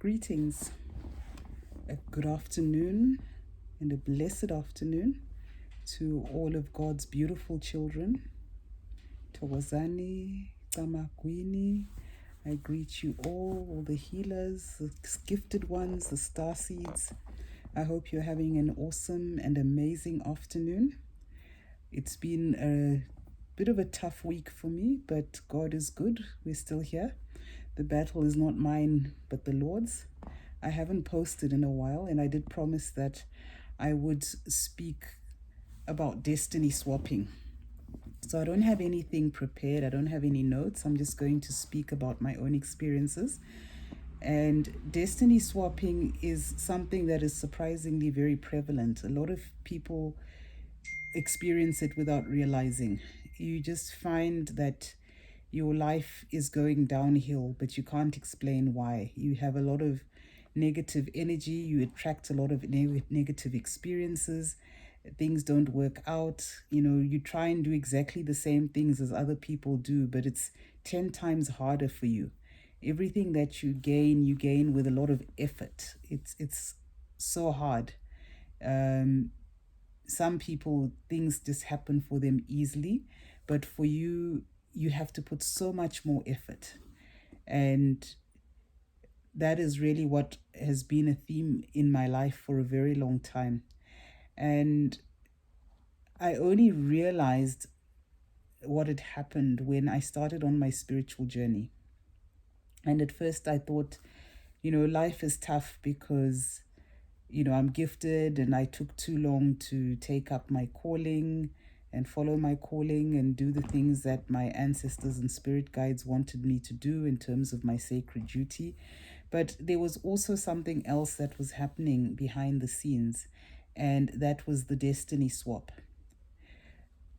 Greetings, a good afternoon and a blessed afternoon to all of God's beautiful children. Tawazani, Tamakwini, I greet you all the healers, the gifted ones, the star seeds. I hope you're having an awesome and amazing afternoon. It's been a bit of a tough week for me, but God is good. We're still here. The battle is not mine, but the Lord's. I haven't posted in a while, and I did promise that I would speak about destiny swapping. So I don't have anything prepared. I don't have any notes. I'm just going to speak about my own experiences. And destiny swapping is something that is surprisingly very prevalent. A lot of people experience it without realizing. You just find that your life is going downhill, but you can't explain why. You have a lot of negative energy, you attract a lot of negative experiences, things don't work out. You try and do exactly the same things as other people do, but it's 10 times harder for you. Everything that you gain with a lot of effort. It's so hard. Some people, things just happen for them easily, but for you, you have to put so much more effort. And that is really what has been a theme in my life for a very long time. And I only realized what had happened when I started on my spiritual journey. And at first I thought, life is tough because, I'm gifted and I took too long to take up my calling and follow my calling and do the things that my ancestors and spirit guides wanted me to do in terms of my sacred duty. But there was also something else that was happening behind the scenes, and that was the destiny swap.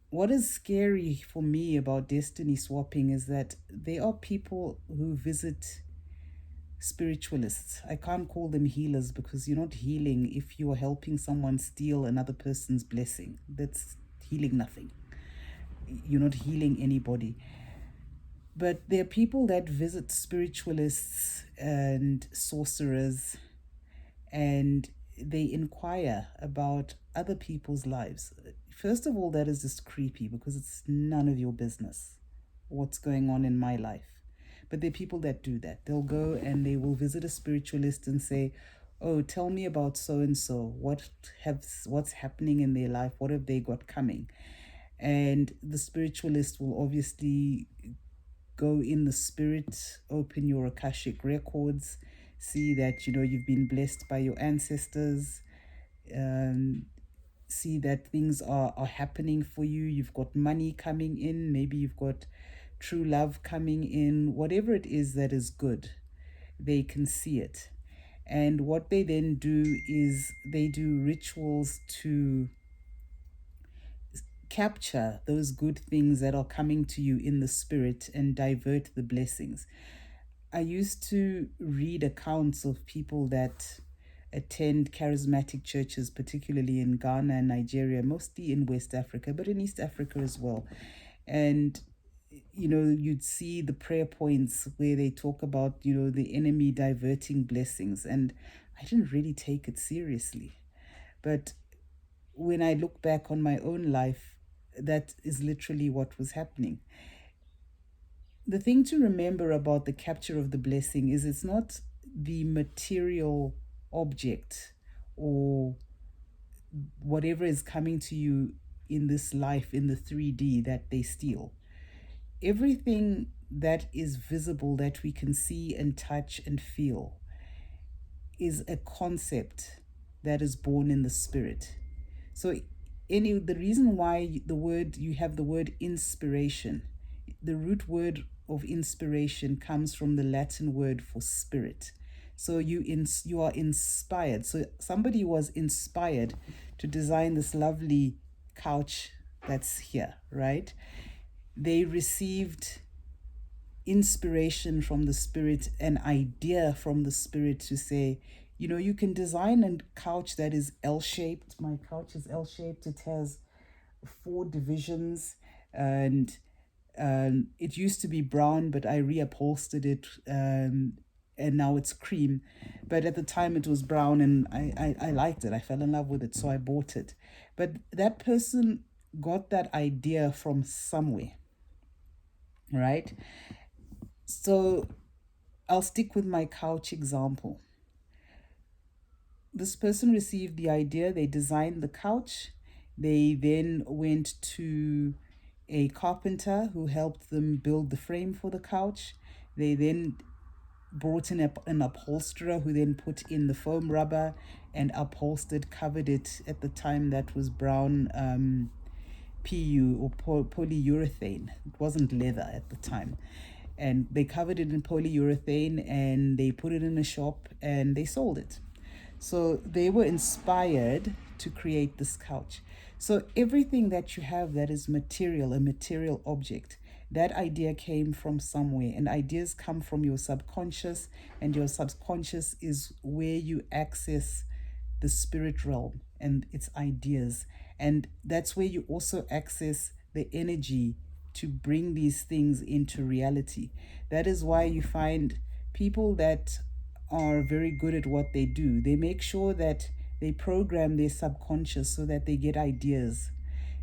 What is scary for me about destiny swapping is that there are people who visit spiritualists. I can't call them healers because you're not healing if you are helping someone steal another person's blessing. That's healing nothing. You're not healing anybody. But there are people that visit spiritualists and sorcerers, and they inquire about other people's lives. First of all, that is just creepy because it's none of your business what's going on in my life. But there are people that do that. They'll go and they will visit a spiritualist and say, "Oh, tell me about so and so. What's happening in their life? What have they got coming?" And the spiritualist will obviously go in the spirit, open your Akashic records, see that you've been blessed by your ancestors, see that things are happening for you. You've got money coming in, maybe you've got true love coming in, whatever it is that is good, they can see it. And what they then do is they do rituals to capture those good things that are coming to you in the spirit and divert the blessings. I used to read accounts of people that attend charismatic churches, particularly in Ghana and Nigeria, mostly in West Africa, but in East Africa as well. And you'd see the prayer points where they talk about, the enemy diverting blessings. And I didn't really take it seriously. But when I look back on my own life, that is literally what was happening. The thing to remember about the capture of the blessing is it's not the material object or whatever is coming to you in this life, in the 3D, that they steal. Everything that is visible, that we can see and touch and feel, is a concept that is born in the spirit. So the reason why you have the word inspiration, the root word of inspiration comes from the Latin word for spirit. So you are inspired. So somebody was inspired to design this lovely couch that's here, right? They received inspiration from the spirit, an idea from the spirit to say, you can design a couch that is L-shaped. My couch is L-shaped. It has 4 divisions, and it used to be brown, but I reupholstered it, and and now it's cream. But at the time it was brown, and I liked it. I fell in love with it, so I bought it. But that person got that idea from somewhere, right? So I'll stick with my couch example. This person received the idea, they designed the couch, they then went to a carpenter who helped them build the frame for the couch. They then brought in an upholsterer who then put in the foam rubber and upholstered, covered it. At the time, that was brown PU or polyurethane. It wasn't leather at the time. And they covered it in polyurethane and they put it in a shop and they sold it. So they were inspired to create this couch. So everything that you have that is material, a material object, that idea came from somewhere. And ideas come from your subconscious, and your subconscious is where you access the spirit realm and its ideas. And that's where you also access the energy to bring these things into reality. That is why you find people that are very good at what they do, they make sure that they program their subconscious so that they get ideas.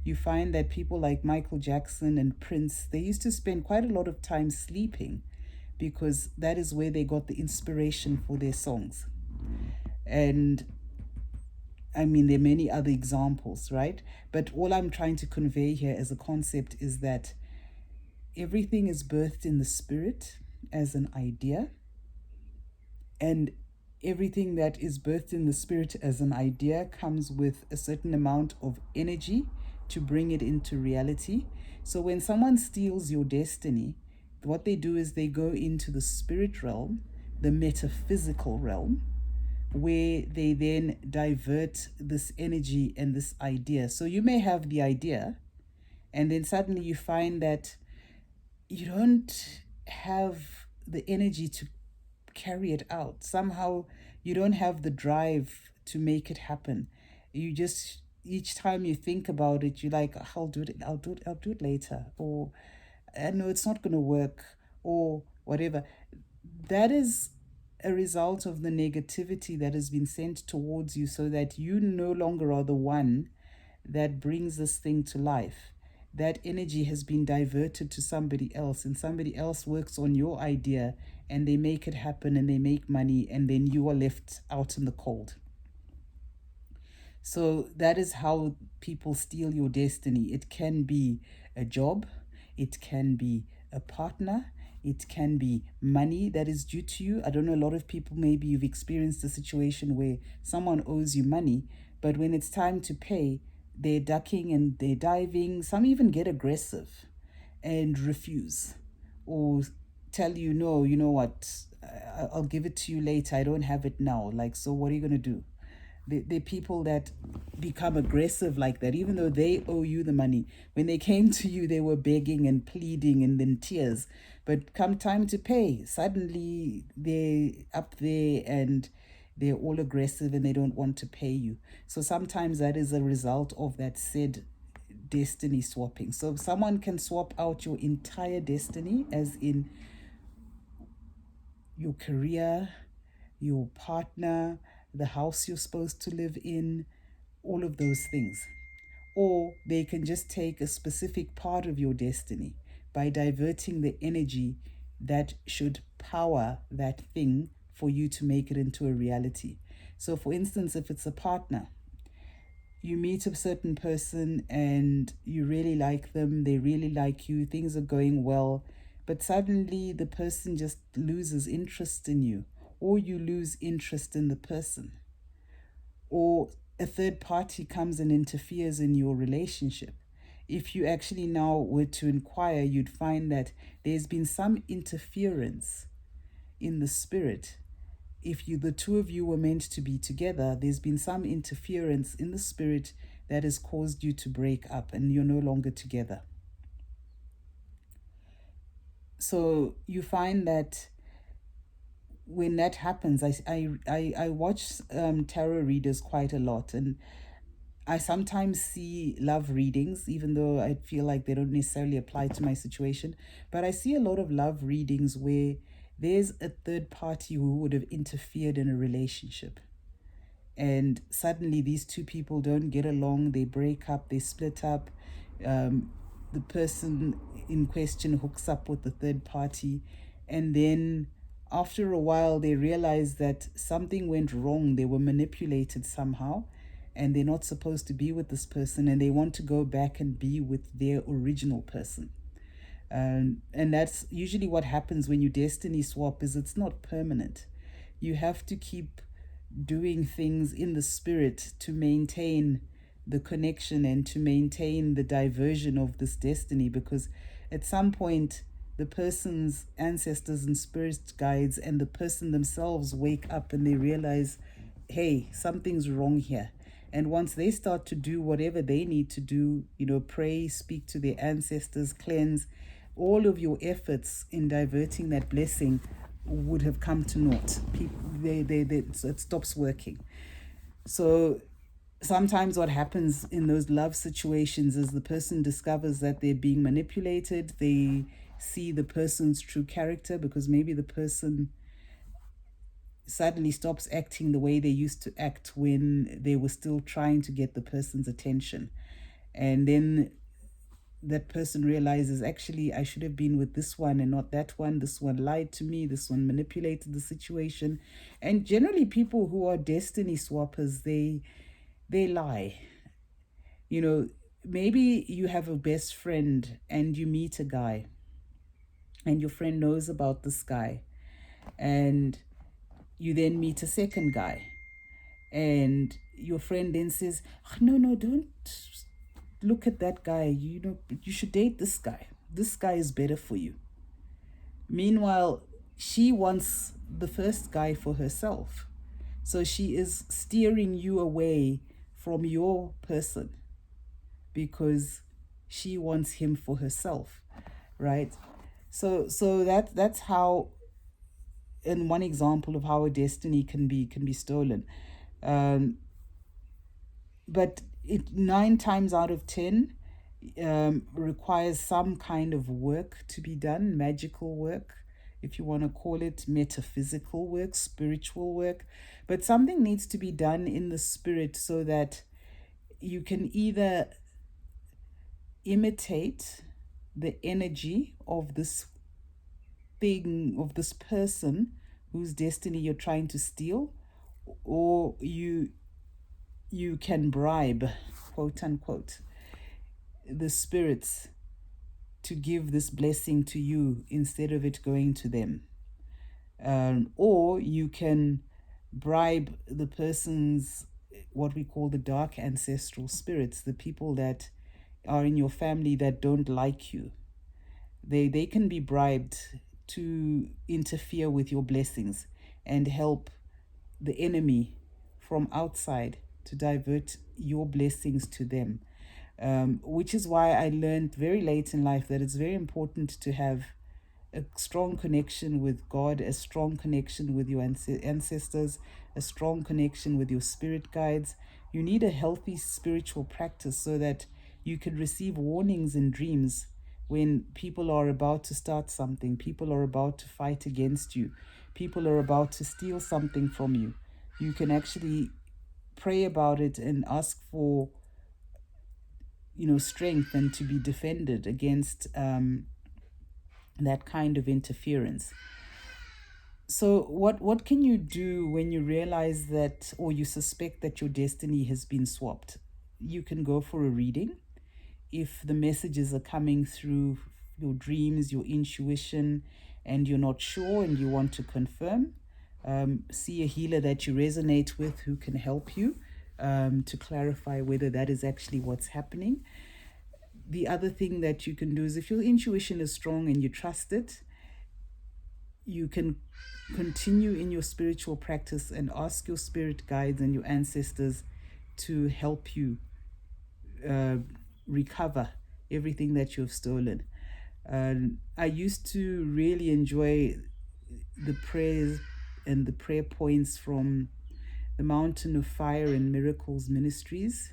You find that people like Michael Jackson and Prince, they used to spend quite a lot of time sleeping because that is where they got the inspiration for their songs. And I mean, there are many other examples, right? But all I'm trying to convey here as a concept is that everything is birthed in the spirit as an idea. And everything that is birthed in the spirit as an idea comes with a certain amount of energy to bring it into reality. So when someone steals your destiny, what they do is they go into the spirit realm, the metaphysical realm, where they then divert this energy and this idea. So you may have the idea, and then suddenly you find that you don't have the energy to carry it out. Somehow you don't have the drive to make it happen. You just, each time you think about it, you're like, I'll do it later, or I know it's not going to work, or whatever. That is a result of the negativity that has been sent towards you, so that you no longer are the one that brings this thing to life. That energy has been diverted to somebody else, and somebody else works on your idea and they make it happen and they make money, and then you are left out in the cold. So that is how people steal your destiny. It can be a job, it can be a partner, it can be money that is due to you. I don't know, a lot of people, maybe you've experienced a situation where someone owes you money, but when it's time to pay, they're ducking and they're diving. Some even get aggressive and refuse, or tell you, no, you know what, I'll give it to you later. I don't have it now. Like, so what are you going to do? The people that become aggressive like that, even though they owe you the money. When they came to you, they were begging and pleading and then tears. But come time to pay, suddenly they're up there and they're all aggressive and they don't want to pay you. So sometimes that is a result of that said destiny swapping. So someone can swap out your entire destiny, as in your career, your partner, the house you're supposed to live in, all of those things. Or they can just take a specific part of your destiny by diverting the energy that should power that thing for you to make it into a reality. So, for instance, if it's a partner, you meet a certain person and you really like them, they really like you, things are going well, but suddenly the person just loses interest in you, or you lose interest in the person, or a third party comes and interferes in your relationship. If you actually now were to inquire, you'd find that there's been some interference in the spirit. If the two of you were meant to be together, there's been some interference in the spirit that has caused you to break up and you're no longer together. So you find that when that happens, I watch tarot readers quite a lot, and I sometimes see love readings, even though I feel like they don't necessarily apply to my situation. But I see a lot of love readings where there's a third party who would have interfered in a relationship. And suddenly these two people don't get along, they break up, they split up. The person in question hooks up with the third party. And then after a while, they realize that something went wrong. They were manipulated somehow, and they're not supposed to be with this person, and they want to go back and be with their original person. And that's usually what happens when you destiny swap, is it's not permanent. You have to keep doing things in the spirit to maintain the connection and to maintain the diversion of this destiny, because at some point the person's ancestors and spirit guides and the person themselves wake up and they realize, hey, something's wrong here. And once they start to do whatever they need to do, pray, speak to their ancestors, cleanse, all of your efforts in diverting that blessing would have come to naught. It stops working. So sometimes what happens in those love situations is the person discovers that they're being manipulated. They see the person's true character, because maybe the person suddenly stops acting the way they used to act when they were still trying to get the person's attention. And then that person realizes, actually, I should have been with this one and not that one. This one lied to me. This one manipulated the situation. And generally, people who are destiny swappers, they lie. Maybe you have a best friend and you meet a guy and your friend knows about this guy, and you then meet a second guy, and your friend then says, no, don't look at that guy. You should date this guy. This guy is better for you. Meanwhile, she wants the first guy for herself. So she is steering you away from your person because she wants him for herself, right? So that's how, in one example of how a destiny can be stolen. But 9 times out of 10 requires some kind of work to be done, magical work, if you want to call it, metaphysical work, spiritual work. But something needs to be done in the spirit so that you can either imitate the energy of this thing, of this person whose destiny you're trying to steal, or you can bribe, quote unquote, the spirits to give this blessing to you instead of it going to them. Or you can bribe the person's, what we call the dark ancestral spirits, the people that are in your family that don't like you. They can be bribed to interfere with your blessings and help the enemy from outside to divert your blessings to them. Which is why I learned very late in life that it's very important to have a strong connection with God, a strong connection with your ancestors, a strong connection with your spirit guides. You need a healthy spiritual practice so that you can receive warnings in dreams when people are about to start something, people are about to fight against you, people are about to steal something from you. You can actually pray about it and ask for strength and to be defended against that kind of interference. So what can you do when you realize that, or you suspect that your destiny has been swapped? You can go for a reading. If the messages are coming through your dreams, your intuition, and you're not sure and you want to confirm, see a healer that you resonate with who can help you to clarify whether that is actually what's happening. The other thing that you can do is, if your intuition is strong and you trust it, you can continue in your spiritual practice and ask your spirit guides and your ancestors to help you recover everything that you've stolen. I used to really enjoy the prayers and the prayer points from the Mountain of Fire and Miracles Ministries.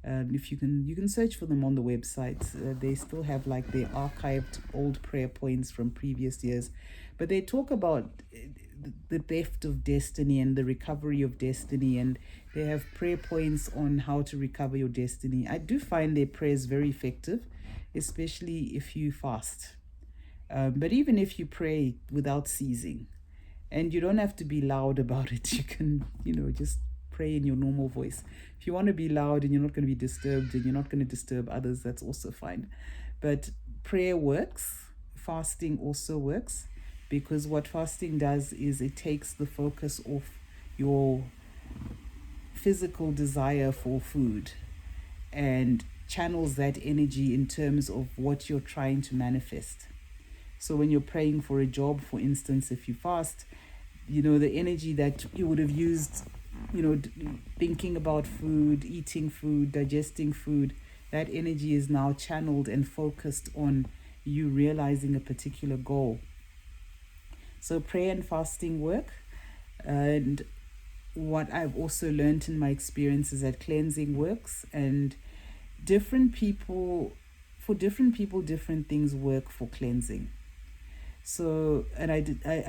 If you can search for them on the website. They still have like their archived old prayer points from previous years. But they talk about the theft of destiny and the recovery of destiny, and they have prayer points on how to recover your destiny. I do find their prayers very effective, especially if you fast. But even if you pray without ceasing, and you don't have to be loud about it, you can, just pray in your normal voice. If you want to be loud and you're not going to be disturbed and you're not going to disturb others, that's also fine. But prayer works, fasting also works, because what fasting does is it takes the focus off your physical desire for food and channels that energy in terms of what you're trying to manifest. So when you're praying for a job, for instance, if you fast, the energy that you would have used, thinking about food, eating food, digesting food, that energy is now channeled and focused on you realizing a particular goal. So prayer and fasting work. And what I've also learned in my experience is that cleansing works, and different people, different things work for cleansing. So, and I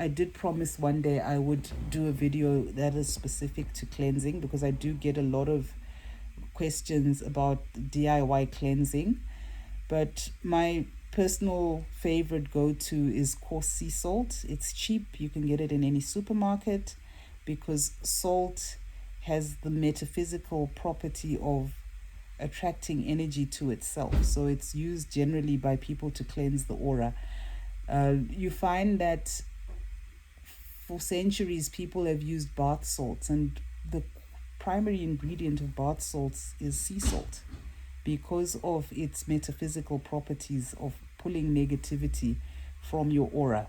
did promise one day I would do a video that is specific to cleansing, because I do get a lot of questions about DIY cleansing. But my personal favorite go-to is coarse sea salt. It's cheap. You can get it in any supermarket, because salt has the metaphysical property of attracting energy to itself. So it's used generally by people to cleanse the aura. You find that for centuries people have used bath salts, and the primary ingredient of bath salts is sea salt, because of its metaphysical properties of pulling negativity from your aura.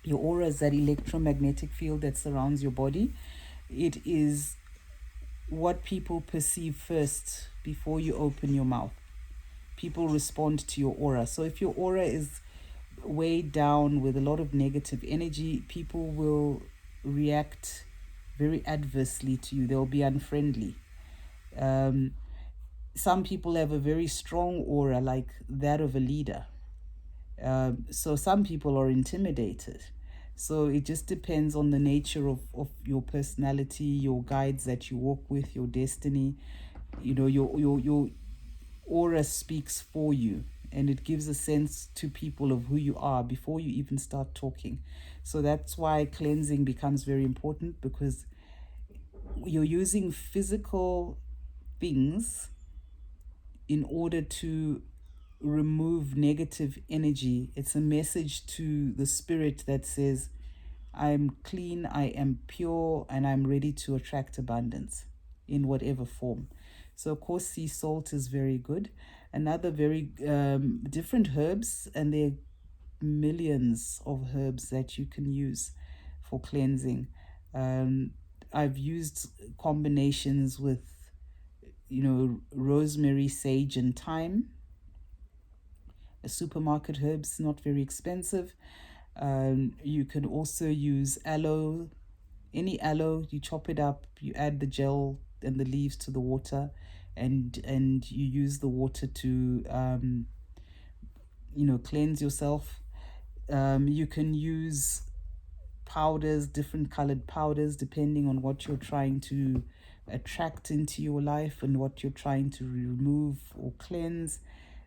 Your aura is that electromagnetic field that surrounds your body. It is what people perceive first before you open your mouth. People respond to your aura. So if your aura is weighed down with a lot of negative energy, people will react very adversely to you. They'll be unfriendly. Some people have a very strong aura, like that of a leader. So some people are intimidated. So it just depends on the nature of your personality, your guides that you walk with, your destiny. Your aura speaks for you, and it gives a sense to people of who you are before you even start talking. So that's why cleansing becomes very important, because you're using physical things in order to remove negative energy. It's a message to the spirit that says, I'm clean, I am pure, and I'm ready to attract abundance in whatever form. So coarse sea salt is very good. Another very different herbs, and there are millions of herbs that you can use for cleansing. I've used combinations with rosemary, sage, and thyme. A supermarket herbs, not very expensive. You can also use aloe. Any aloe, you chop it up, you add the gel and the leaves to the water, and you use the water to cleanse yourself. You can use powders, different colored powders, depending on what you're trying to attract into your life and what you're trying to remove or cleanse.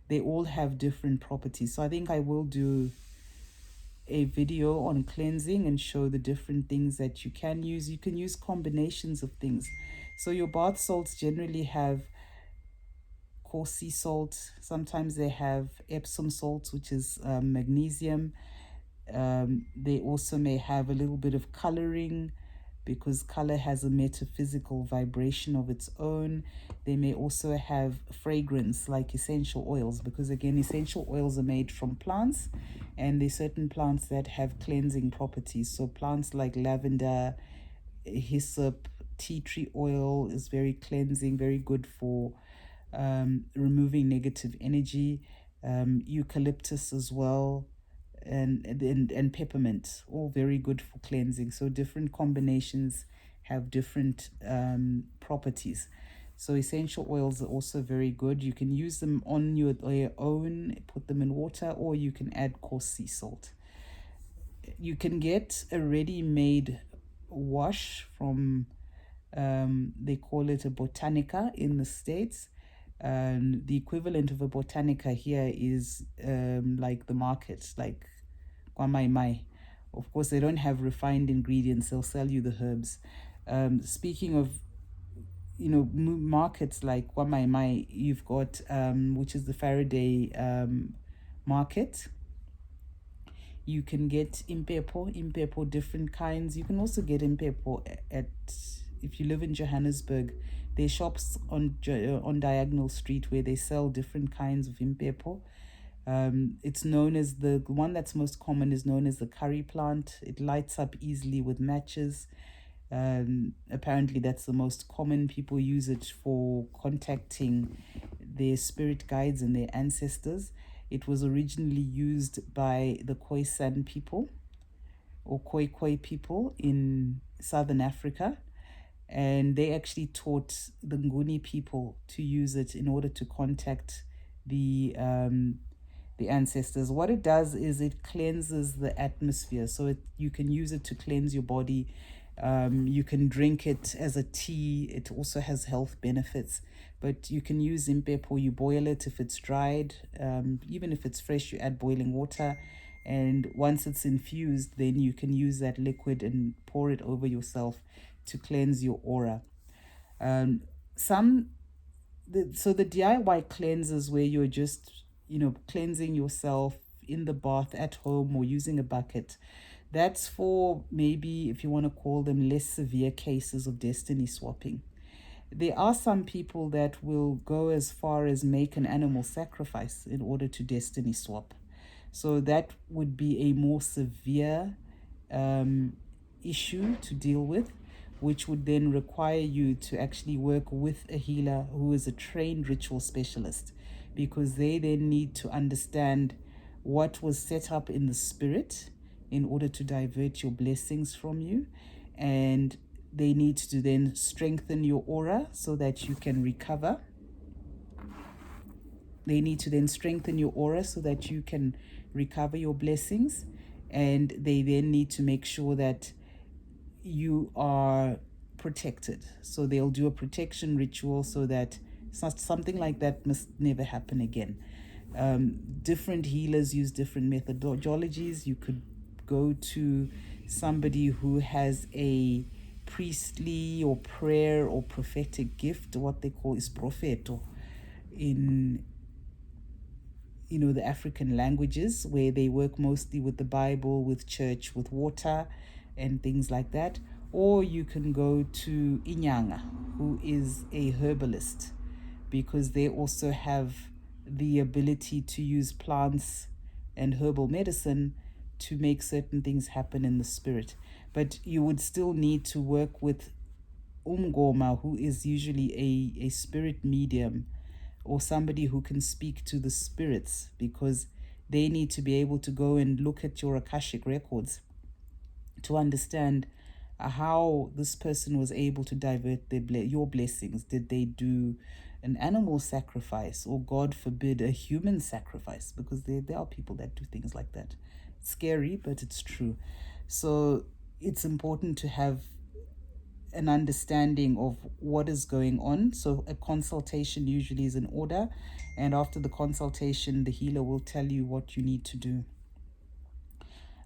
They all have different properties. So I think I will do a video on cleansing and show the different things that you can use. You can use combinations of things. So your bath salts generally have coarse sea salt. Sometimes they have Epsom salts, which is magnesium. They also may have a little bit of coloring, because color has a metaphysical vibration of its own. They may also have fragrance, like essential oils, because again, essential oils are made from plants, and there's certain plants that have cleansing properties. So plants like lavender, hyssop, tea tree oil is very cleansing, very good for removing negative energy. Eucalyptus as well, and peppermint, all very good for cleansing. So different combinations have different properties. So essential oils are also very good. You can use them on your own, put them in water, or you can add coarse sea salt. you can get a ready-made wash from, they call it a botanica in the States. The equivalent of a botanica here is like the market, like kwa mai mai. Of course, they don't have refined ingredients. They'll sell you the herbs. Speaking of, markets like kwa mai mai, you've got, which is the Faraday market. You can get impepo, different kinds. You can also get impepo at, if you live in Johannesburg, there are shops on Diagonal Street where they sell different kinds of impepo. It's known as the one that's most common is known as the curry plant. It lights up easily with matches. Apparently, that's the most common. People use it for contacting their spirit guides and their ancestors. It was originally used by the Khoisan people or Khoi people in southern Africa. And they actually taught the Nguni people to use it in order to contact the ancestors. What it does is it cleanses the atmosphere. So you can use it to cleanse your body. You can drink it as a tea. It also has health benefits. But you can use impepo. You boil it if it's dried. Even if it's fresh, you add boiling water. And once it's infused, then you can use that liquid and pour it over yourself to cleanse your aura. So the DIY cleanses where you're just, cleansing yourself in the bath at home or using a bucket. That's for maybe, if you want to call them, less severe cases of destiny swapping. There are some people that will go as far as make an animal sacrifice in order to destiny swap. So that would be a more severe issue to deal with, which would then require you to actually work with a healer who is a trained ritual specialist, because they then need to understand what was set up in the spirit in order to divert your blessings from you. And they need to then strengthen your aura so that you can recover. They need to then strengthen your aura so that you can recover your blessings. And they then need to make sure that you are protected. So they'll do a protection ritual so that something like that must never happen again. Different healers use different methodologies. You could go to somebody who has a priestly or prayer or prophetic gift. What they call is profeto in the African languages, where they work mostly with the Bible, with church, with water and things like that. Or you can go to Inyanga, who is a herbalist, because they also have the ability to use plants and herbal medicine to make certain things happen in the spirit. But you would still need to work with Umgoma, who is usually a spirit medium or somebody who can speak to the spirits, because they need to be able to go and look at your Akashic records to understand how this person was able to divert your blessings. Did they do an animal sacrifice, or God forbid a human sacrifice? Because there are people that do things like that. It's scary, but it's true. So it's important to have an understanding of what is going on. So a consultation usually is in order, and after the consultation, the healer will tell you what you need to do.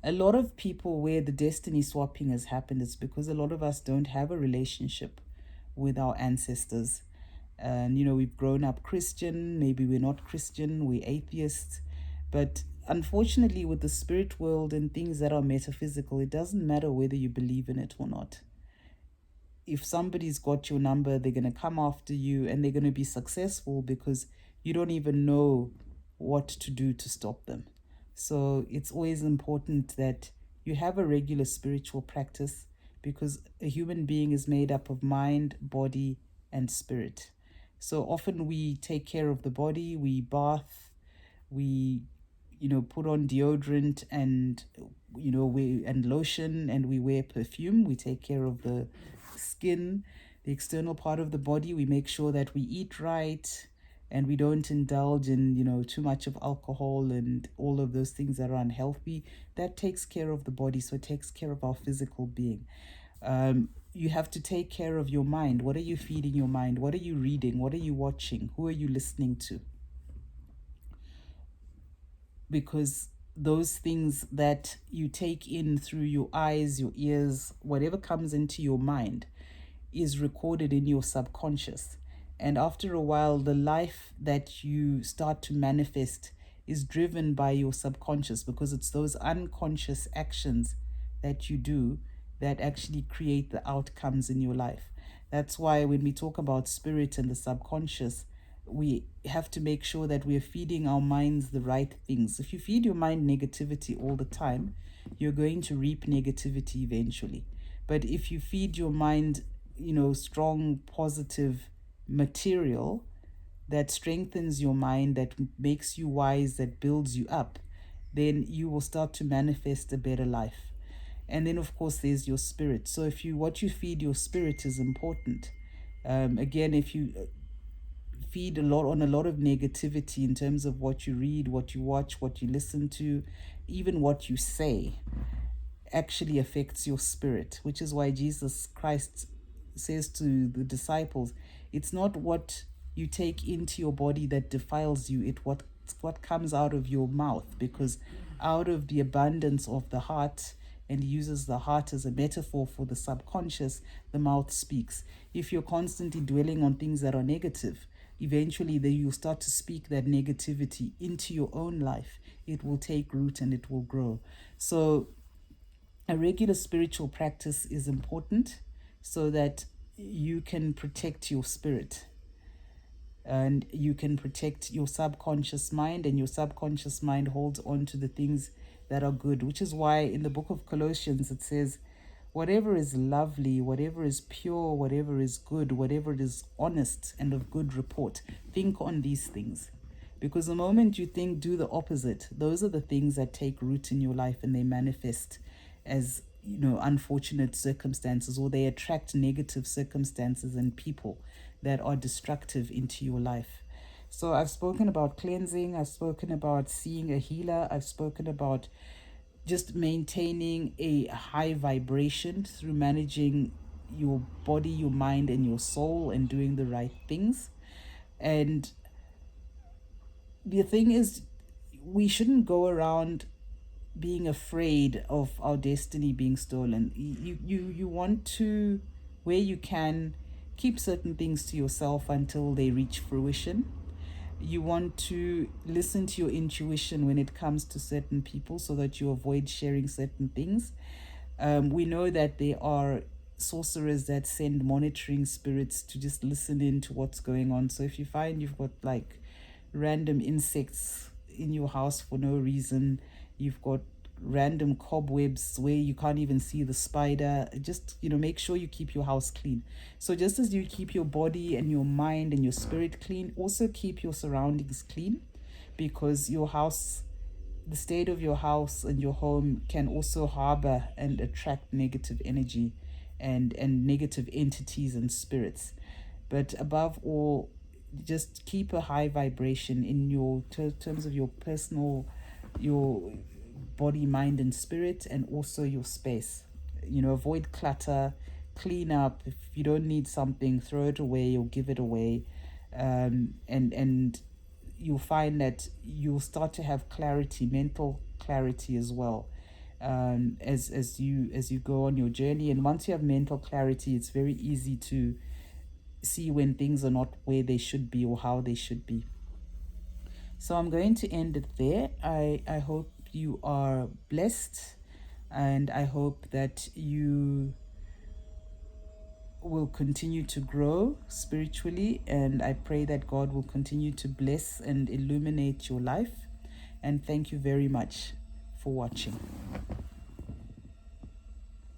A lot of people where the destiny swapping has happened is because a lot of us don't have a relationship with our ancestors. And we've grown up Christian, maybe we're not Christian, we're atheists. But unfortunately, with the spirit world and things that are metaphysical, it doesn't matter whether you believe in it or not. If somebody's got your number, they're going to come after you, and they're going to be successful because you don't even know what to do to stop them. So it's always important that you have a regular spiritual practice, because a human being is made up of mind, body, and spirit. So often we take care of the body, we bath, we put on deodorant and and lotion, and we wear perfume. We take care of the skin, the external part of the body. We make sure that we eat right, and we don't indulge in, too much of alcohol and all of those things that are unhealthy, that takes care of the body. So it takes care of our physical being. You have to take care of your mind. What are you feeding your mind? What are you reading? What are you watching? Who are you listening to? Because those things that you take in through your eyes, your ears, whatever comes into your mind is recorded in your subconscious. And after a while, the life that you start to manifest is driven by your subconscious, because it's those unconscious actions that you do that actually create the outcomes in your life. That's why when we talk about spirit and the subconscious, we have to make sure that we're feeding our minds the right things. If you feed your mind negativity all the time, you're going to reap negativity eventually. But if you feed your mind, strong, positive material that strengthens your mind, that makes you wise, that builds you up, then you will start to manifest a better life. And then, of course, there's your spirit. So what you feed your spirit is important. Again, if you feed a lot of negativity in terms of what you read, what you watch, what you listen to, even what you say, actually affects your spirit, which is why Jesus Christ says to the disciples, it's not what you take into your body that defiles you, it's what comes out of your mouth, because out of the abundance of the heart, and he uses the heart as a metaphor for the subconscious, the mouth speaks. If you're constantly dwelling on things that are negative, eventually you'll start to speak that negativity into your own life. It will take root and it will grow. So a regular spiritual practice is important so that you can protect your spirit and you can protect your subconscious mind, and your subconscious mind holds on to the things that are good, which is why in the book of Colossians it says, whatever is lovely, whatever is pure, whatever is good, whatever is honest and of good report, think on these things. Because the moment you think, do the opposite, those are the things that take root in your life, and they manifest as, unfortunate circumstances, or they attract negative circumstances and people that are destructive into your life. So I've spoken about cleansing, I've spoken about seeing a healer, I've spoken about just maintaining a high vibration through managing your body, your mind, and your soul, and doing the right things. And the thing is, we shouldn't go around being afraid of our destiny being stolen. You want to, where you can, keep certain things to yourself until they reach fruition. You want to listen to your intuition when it comes to certain people so that you avoid sharing certain things. We know that there are sorcerers that send monitoring spirits to just listen in to what's going on. So if you find you've got like random insects in your house for no reason, you've got random cobwebs where you can't even see the spider, just make sure you keep your house clean. So just as you keep your body and your mind and your spirit clean, also keep your surroundings clean, because your house, the state of your house and your home can also harbor and attract negative energy and negative entities and spirits. But above all, just keep a high vibration in your terms of your personal, your body, mind, and spirit, and also your space. Avoid clutter, clean up. If you don't need something, throw it away or give it away. And you'll find that you'll start to have clarity, mental clarity as well, as you go on your journey. And once you have mental clarity, it's very easy to see when things are not where they should be or how they should be. So I'm going to end it there. I hope you are blessed, and I hope that you will continue to grow spiritually, and I pray that God will continue to bless and illuminate your life. And thank you very much for watching.